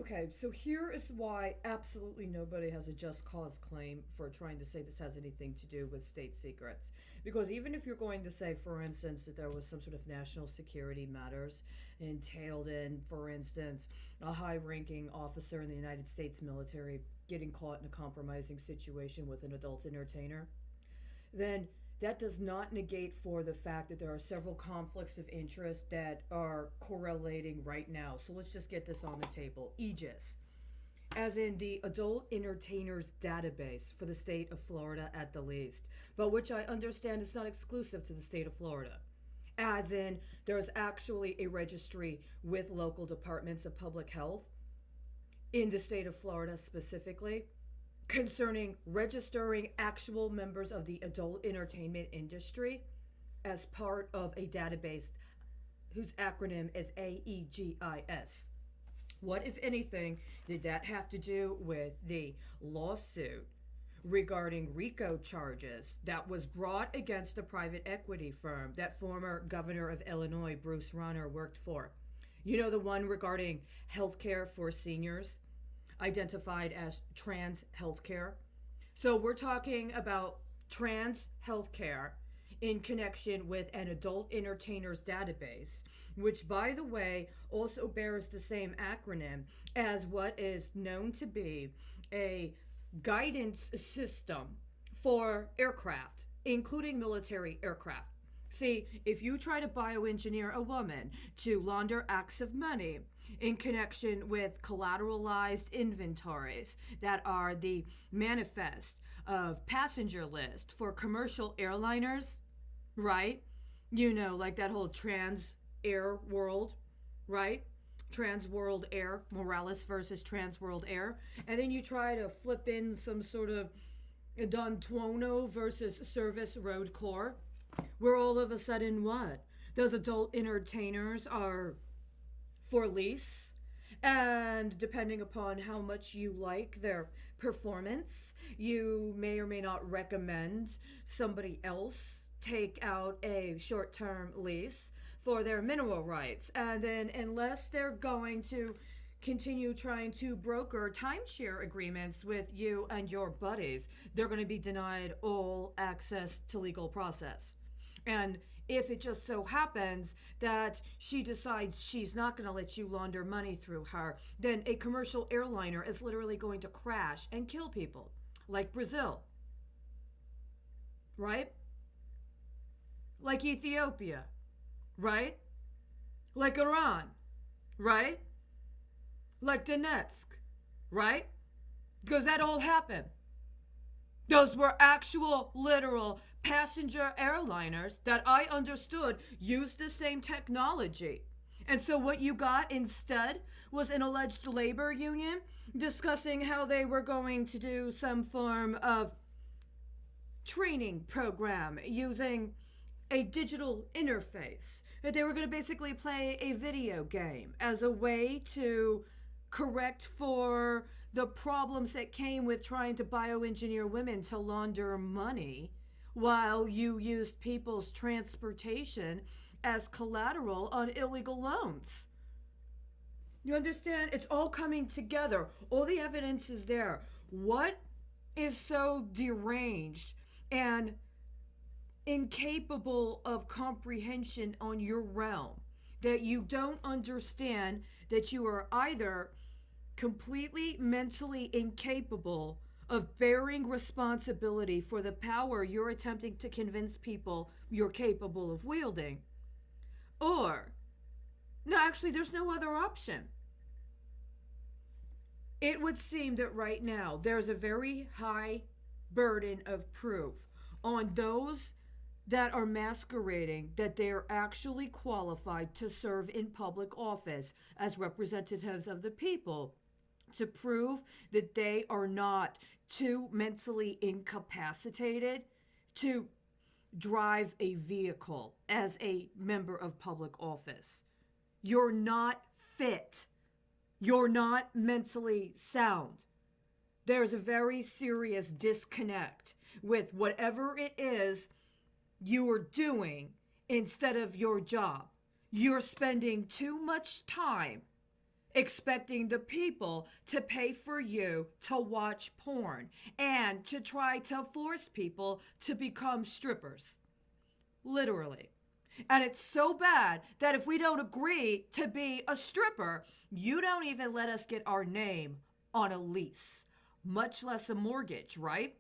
Okay, so here is why absolutely nobody has a just cause claim for trying to say this has anything to do with state secrets. Because even if you're going to say, for instance, that there was some sort of national security matters entailed in, for instance, a high ranking officer in the United States military getting caught in a compromising situation with an adult entertainer, then that does not negate for the fact that there are several conflicts of interest that are correlating right now. So let's just get this on the table. Aegis, as in the adult entertainers database for the state of Florida at the least, but which I understand is not exclusive to the state of Florida. As in, there's actually a registry with local departments of public health in the state of Florida specifically concerning registering actual members of the adult entertainment industry as part of a database whose acronym is AEGIS. What, if anything, did that have to do with the lawsuit regarding RICO charges that was brought against the private equity firm that former governor of Illinois, Bruce Rauner, worked for? You know, the one regarding healthcare for seniors, identified as trans healthcare. So we're talking about trans healthcare in connection with an adult entertainers database, which, by the way, also bears the same acronym as what is known to be a guidance system for aircraft, including military aircraft. See, if you try to bioengineer a woman to launder acts of money in connection with collateralized inventories that are the manifest of passenger list for commercial airliners, right? You know, like that whole trans air world, right? Trans World Air, Morales versus Trans World Air. And then you try to flip in some sort of Don Tuono versus Service Road Corps, where all of a sudden what? Those adult entertainers are for lease, and depending upon how much you like their performance, you may or may not recommend somebody else take out a short term lease for their mineral rights. And then, unless they're going to continue trying to broker timeshare agreements with you and your buddies, they're going to be denied all access to legal process. And if it just so happens that she decides she's not going to let you launder money through her, then a commercial airliner is literally going to crash and kill people, like Brazil, right? Like Ethiopia, right? Like Iran, right? Like Donetsk, right? Because that all happened. Those were actual, literal passenger airliners that I understood used the same technology. And so what you got instead was an alleged labor union discussing how they were going to do some form of training program using a digital interface. That they were going to basically play a video game as a way to correct for the problems that came with trying to bioengineer women to launder money while you used people's transportation as collateral on illegal loans. You understand? It's all coming together. All the evidence is there. What is so deranged and incapable of comprehension on your realm that you don't understand that you are either completely mentally incapable of bearing responsibility for the power you're attempting to convince people you're capable of wielding, or no, actually, there's no other option. It would seem that right now there's a very high burden of proof on those that are masquerading that they're actually qualified to serve in public office as representatives of the people to prove that they are not too mentally incapacitated to drive a vehicle as a member of public office. You're not fit. You're not mentally sound. There's a very serious disconnect with whatever it is you are doing instead of your job. You're spending too much time expecting the people to pay for you to watch porn and to try to force people to become strippers. Literally. And it's so bad that if we don't agree to be a stripper, you don't even let us get our name on a lease, much less a mortgage, right?